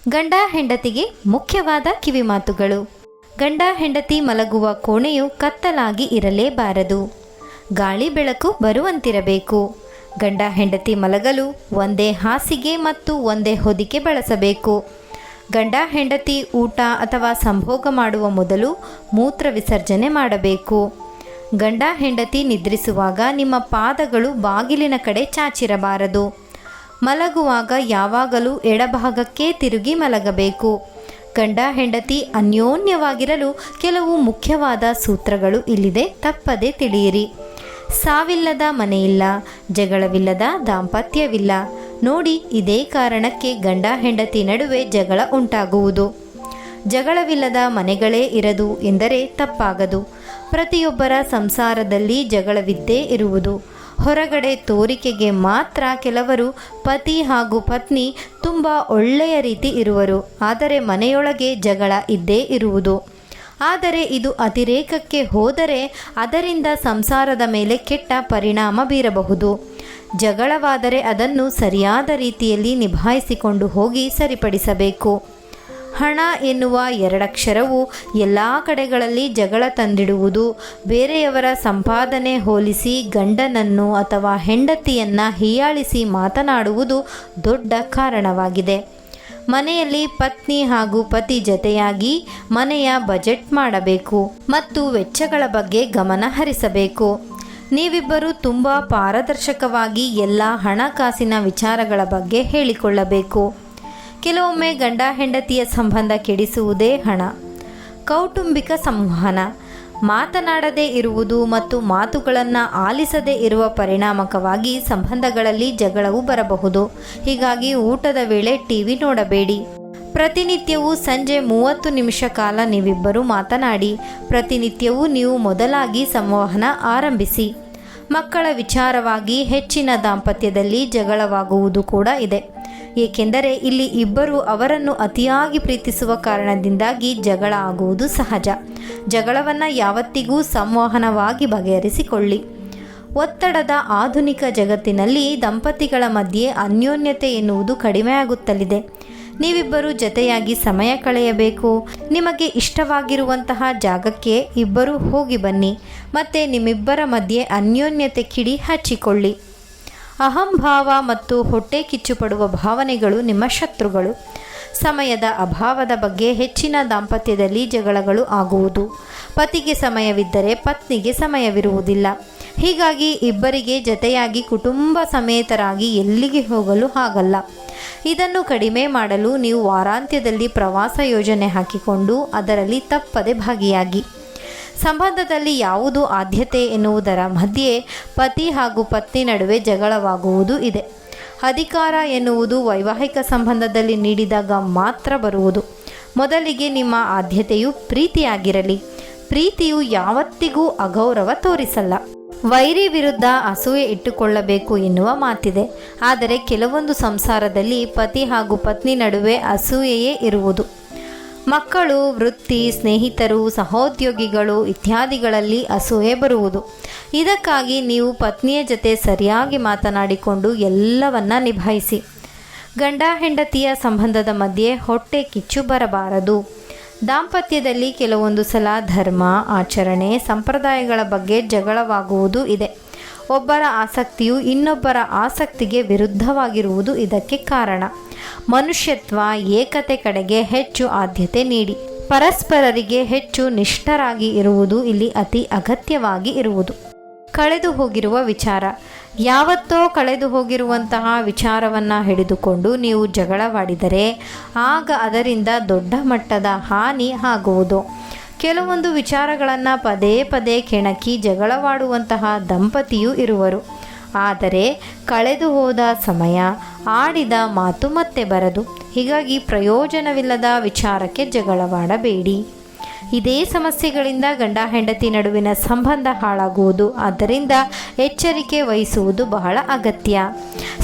ಗಂಡ ಹೆಂಡತಿಗೆ ಮುಖ್ಯವಾದ ಕಿವಿಮಾತುಗಳು. ಗಂಡ ಹೆಂಡತಿ ಮಲಗುವ ಕೋಣೆಯು ಕತ್ತಲಾಗಿ ಇರಲೇಬಾರದು. ಗಾಳಿ ಬೆಳಕು ಬರುವಂತಿರಬೇಕು. ಗಂಡ ಹೆಂಡತಿ ಮಲಗಲು ಒಂದೇ ಹಾಸಿಗೆ ಮತ್ತು ಒಂದೇ ಹೊದಿಕೆ ಬಳಸಬೇಕು. ಗಂಡ ಹೆಂಡತಿ ಊಟ ಅಥವಾ ಸಂಭೋಗ ಮಾಡುವ ಮೊದಲು ಮೂತ್ರ ವಿಸರ್ಜನೆ ಮಾಡಬೇಕು. ಗಂಡ ಹೆಂಡತಿ ನಿದ್ರಿಸುವಾಗ ನಿಮ್ಮ ಪಾದಗಳು ಬಾಗಿಲಿನ ಕಡೆ ಚಾಚಿರಬಾರದು. ಮಲಗುವಾಗ ಯಾವಾಗಲೂ ಎಡಭಾಗಕ್ಕೆ ತಿರುಗಿ ಮಲಗಬೇಕು. ಗಂಡ ಹೆಂಡತಿ ಅನ್ಯೋನ್ಯವಾಗಿರಲು ಕೆಲವು ಮುಖ್ಯವಾದ ಸೂತ್ರಗಳು ಇಲ್ಲಿದೆ, ತಪ್ಪದೆ ತಿಳಿಯಿರಿ. ಸಾವಿಲ್ಲದ ಮನೆಯಿಲ್ಲ, ಜಗಳವಿಲ್ಲದ ದಾಂಪತ್ಯವಿಲ್ಲ. ನೋಡಿ, ಇದೇ ಕಾರಣಕ್ಕೆ ಗಂಡ ಹೆಂಡತಿ ನಡುವೆ ಜಗಳ ಉಂಟಾಗುವುದು. ಜಗಳವಿಲ್ಲದ ಮನೆಗಳೇ ಇರದು ಎಂದರೆ ತಪ್ಪಾಗದು. ಪ್ರತಿಯೊಬ್ಬರ ಸಂಸಾರದಲ್ಲಿ ಜಗಳವಿದ್ದೇ ಇರುವುದು. ಹೊರಗಡೆ ತೋರಿಕೆಗೆ ಮಾತ್ರ ಕೆಲವರು ಪತಿ ಹಾಗೂ ಪತ್ನಿ ತುಂಬ ಒಳ್ಳೆಯ ರೀತಿ ಇರುವರು, ಆದರೆ ಮನೆಯೊಳಗೆ ಜಗಳ ಇದ್ದೇ ಇರುವುದು. ಆದರೆ ಇದು ಅತಿರೇಕಕ್ಕೆ ಹೋದರೆ ಅದರಿಂದ ಸಂಸಾರದ ಮೇಲೆ ಕೆಟ್ಟ ಪರಿಣಾಮ ಬೀರಬಹುದು. ಜಗಳವಾದರೆ ಅದನ್ನು ಸರಿಯಾದ ರೀತಿಯಲ್ಲಿ ನಿಭಾಯಿಸಿಕೊಂಡು ಹೋಗಿ ಸರಿಪಡಿಸಬೇಕು. ಹಣ ಎನ್ನುವ ಎರಡಕ್ಷರವು ಎಲ್ಲ ಕಡೆಗಳಲ್ಲಿ ಜಗಳ ತಂದಿಡುವುದು. ಬೇರೆಯವರ ಸಂಪಾದನೆ ಹೋಲಿಸಿ ಗಂಡನನ್ನು ಅಥವಾ ಹೆಂಡತಿಯನ್ನು ಹೀಯಾಳಿಸಿ ಮಾತನಾಡುವುದು ದೊಡ್ಡ ಕಾರಣವಾಗಿದೆ. ಮನೆಯಲ್ಲಿ ಪತ್ನಿ ಹಾಗೂ ಪತಿ ಜತೆಯಾಗಿ ಮನೆಯ ಬಜೆಟ್ ಮಾಡಬೇಕು ಮತ್ತು ವೆಚ್ಚಗಳ ಬಗ್ಗೆ ಗಮನ ಹರಿಸಬೇಕು. ನೀವಿಬ್ಬರು ತುಂಬ ಪಾರದರ್ಶಕವಾಗಿ ಎಲ್ಲ ಹಣಕಾಸಿನ ವಿಚಾರಗಳ ಬಗ್ಗೆ ಹೇಳಿಕೊಳ್ಳಬೇಕು. ಕೆಲವೊಮ್ಮೆ ಗಂಡ ಹೆಂಡತಿಯ ಸಂಬಂಧ ಕೆಡಿಸುವುದೇ ಹಣ. ಕೌಟುಂಬಿಕ ಸಂವಹನ ಮಾತನಾಡದೇ ಇರುವುದು ಮತ್ತು ಮಾತುಗಳನ್ನು ಆಲಿಸದೇ ಇರುವ ಪರಿಣಾಮಕವಾಗಿ ಸಂಬಂಧಗಳಲ್ಲಿ ಜಗಳವು ಬರಬಹುದು. ಹೀಗಾಗಿ ಊಟದ ವೇಳೆ ಟಿವಿ ನೋಡಬೇಡಿ. ಪ್ರತಿನಿತ್ಯವೂ ಸಂಜೆ 30 ನಿಮಿಷ ಕಾಲ ನೀವಿಬ್ಬರು ಮಾತನಾಡಿ. ಪ್ರತಿನಿತ್ಯವೂ ನೀವು ಮೊದಲಾಗಿ ಸಂವಹನ ಆರಂಭಿಸಿ. ಮಕ್ಕಳ ವಿಚಾರವಾಗಿ ಹೆಚ್ಚಿನ ದಾಂಪತ್ಯದಲ್ಲಿ ಜಗಳವಾಗುವುದು ಕೂಡ ಇದೆ. ಏಕೆಂದರೆ ಇಲ್ಲಿ ಇಬ್ಬರು ಅವರನ್ನು ಅತಿಯಾಗಿ ಪ್ರೀತಿಸುವ ಕಾರಣದಿಂದಾಗಿ ಜಗಳ ಆಗುವುದು ಸಹಜ. ಜಗಳವನ್ನು ಯಾವತ್ತಿಗೂ ಸಂವಹನವಾಗಿ ಬಗೆಹರಿಸಿಕೊಳ್ಳಿ. ಒತ್ತಡದ ಆಧುನಿಕ ಜಗತ್ತಿನಲ್ಲಿ ದಂಪತಿಗಳ ಮಧ್ಯೆ ಅನ್ಯೋನ್ಯತೆ ಎನ್ನುವುದು ಕಡಿಮೆಯಾಗುತ್ತಲಿದೆ. ನೀವಿಬ್ಬರು ಜತೆಯಾಗಿ ಸಮಯ ಕಳೆಯಬೇಕು. ನಿಮಗೆ ಇಷ್ಟವಾಗಿರುವಂತಹ ಜಾಗಕ್ಕೆ ಇಬ್ಬರು ಹೋಗಿ ಬನ್ನಿ. ಮತ್ತು ನಿಮ್ಮಿಬ್ಬರ ಮಧ್ಯೆ ಅನ್ಯೋನ್ಯತೆ ಕಿಡಿ ಹಚ್ಚಿಕೊಳ್ಳಿ. ಅಹಂಭಾವ ಮತ್ತು ಹೊಟ್ಟೆ ಕಿಚ್ಚುಪಡುವ ಭಾವನೆಗಳು ನಿಮ್ಮ ಶತ್ರುಗಳು. ಸಮಯದ ಅಭಾವದ ಬಗ್ಗೆ ಹೆಚ್ಚಿನ ದಾಂಪತ್ಯದಲ್ಲಿ ಜಗಳಗಳು ಆಗುವುದು. ಪತಿಗೆ ಸಮಯವಿದ್ದರೆ ಪತ್ನಿಗೆ ಸಮಯವಿರುವುದಿಲ್ಲ. ಹೀಗಾಗಿ ಇಬ್ಬರಿಗೆ ಜತೆಯಾಗಿ ಕುಟುಂಬ ಸಮೇತರಾಗಿ ಎಲ್ಲಿಗೆ ಹೋಗಲು ಆಗಲ್ಲ. ಇದನ್ನು ಕಡಿಮೆ ಮಾಡಲು ನೀವು ವಾರಾಂತ್ಯದಲ್ಲಿ ಪ್ರವಾಸ ಯೋಜನೆ ಹಾಕಿಕೊಂಡು ಅದರಲ್ಲಿ ತಪ್ಪದೆ ಭಾಗಿಯಾಗಿ. ಸಂಬಂಧದಲ್ಲಿ ಯಾವುದು ಆದ್ಯತೆ ಎನ್ನುವುದರ ಮಧ್ಯೆ ಪತಿ ಹಾಗೂ ಪತ್ನಿ ನಡುವೆ ಜಗಳವಾಗುವುದು ಇದೆ. ಅಧಿಕಾರ ಎನ್ನುವುದು ವೈವಾಹಿಕ ಸಂಬಂಧದಲ್ಲಿ ನೀಡಿದಾಗ ಮಾತ್ರ ಬರುವುದು. ಮೊದಲಿಗೆ ನಿಮ್ಮ ಆದ್ಯತೆಯು ಪ್ರೀತಿಯಾಗಿರಲಿ. ಪ್ರೀತಿಯು ಯಾವತ್ತಿಗೂ ಅಗೌರವ ತೋರಿಸಲ್ಲ. ವೈರಿ ವಿರುದ್ಧ ಅಸೂಯೆ ಇಟ್ಟುಕೊಳ್ಳಬೇಕು ಎನ್ನುವ ಮಾತಿದೆ. ಆದರೆ ಕೆಲವೊಂದು ಸಂಸಾರದಲ್ಲಿ ಪತಿ ಹಾಗೂ ಪತ್ನಿ ನಡುವೆ ಅಸೂಯೆಯೇ ಇರುವುದು. ಮಕ್ಕಳು, ವೃತ್ತಿ, ಸ್ನೇಹಿತರು, ಸಹೋದ್ಯೋಗಿಗಳು ಇತ್ಯಾದಿಗಳಲ್ಲಿ ಅಸೂಯೆ ಬರುವುದು. ಇದಕ್ಕಾಗಿ ನೀವು ಪತ್ನಿಯ ಜೊತೆ ಸರಿಯಾಗಿ ಮಾತನಾಡಿಕೊಂಡು ಎಲ್ಲವನ್ನ ನಿಭಾಯಿಸಿ. ಗಂಡ ಹೆಂಡತಿಯ ಸಂಬಂಧದ ಮಧ್ಯೆ ಹೊಟ್ಟೆ ಕಿಚ್ಚು ಬರಬಾರದು. ದಾಂಪತ್ಯದಲ್ಲಿ ಕೆಲವೊಂದು ಸಲ ಧರ್ಮ, ಆಚರಣೆ, ಸಂಪ್ರದಾಯಗಳ ಬಗ್ಗೆ ಜಗಳವಾಗುವುದು ಇದೆ. ಒಬ್ಬರ ಆಸಕ್ತಿಯು ಇನ್ನೊಬ್ಬರ ಆಸಕ್ತಿಗೆ ವಿರುದ್ಧವಾಗಿರುವುದು ಇದಕ್ಕೆ ಕಾರಣ. ಮನುಷ್ಯತ್ವ, ಏಕತೆ ಕಡೆಗೆ ಹೆಚ್ಚು ಆದ್ಯತೆ ನೀಡಿ. ಪರಸ್ಪರರಿಗೆ ಹೆಚ್ಚು ನಿಷ್ಠರಾಗಿ ಇರುವುದು ಇಲ್ಲಿ ಅತಿ ಅಗತ್ಯವಾಗಿ ಇರುವುದು. ಕಳೆದು ಹೋಗಿರುವ ವಿಚಾರ. ಯಾವತ್ತೋ ಕಳೆದು ಹೋಗಿರುವಂತಹ ವಿಚಾರವನ್ನು ಹಿಡಿದುಕೊಂಡು ನೀವು ಜಗಳವಾಡಿದರೆ ಆಗ ಅದರಿಂದ ದೊಡ್ಡ ಮಟ್ಟದ ಹಾನಿ ಆಗುವುದು. ಕೆಲವೊಂದು ವಿಚಾರಗಳನ್ನು ಪದೇ ಪದೇ ಕೆಣಕಿ ಜಗಳವಾಡುವಂತಹ ದಂಪತಿಯೂ ಇರುವರು. ಆದರೆ ಕಳೆದು ಹೋದ ಸಮಯ, ಆಡಿದ ಮಾತು ಮತ್ತೆ ಬರದು. ಹೀಗಾಗಿ ಪ್ರಯೋಜನವಿಲ್ಲದ ವಿಚಾರಕ್ಕೆ ಜಗಳವಾಡಬೇಡಿ. ಇದೇ ಸಮಸ್ಯೆಗಳಿಂದ ಗಂಡ ಹೆಂಡತಿ ನಡುವಿನ ಸಂಬಂಧ ಹಾಳಾಗುವುದು. ಆದ್ದರಿಂದ ಎಚ್ಚರಿಕೆ ವಹಿಸುವುದು ಬಹಳ ಅಗತ್ಯ.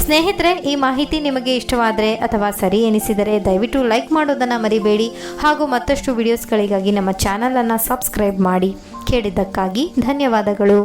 ಸ್ನೇಹಿತರೆ, ಈ ಮಾಹಿತಿ ನಿಮಗೆ ಇಷ್ಟವಾದರೆ ಅಥವಾ ಸರಿ ಎನಿಸಿದರೆ ದಯವಿಟ್ಟು ಲೈಕ್ ಮಾಡೋದನ್ನು ಮರಿಬೇಡಿ. ಹಾಗೂ ಮತ್ತಷ್ಟು ವಿಡಿಯೋಸ್ಗಳಿಗಾಗಿ ನಮ್ಮ ಚಾನಲನ್ನು ಸಬ್ಸ್ಕ್ರೈಬ್ ಮಾಡಿ. ಕೇಳಿದ್ದಕ್ಕಾಗಿ ಧನ್ಯವಾದಗಳು.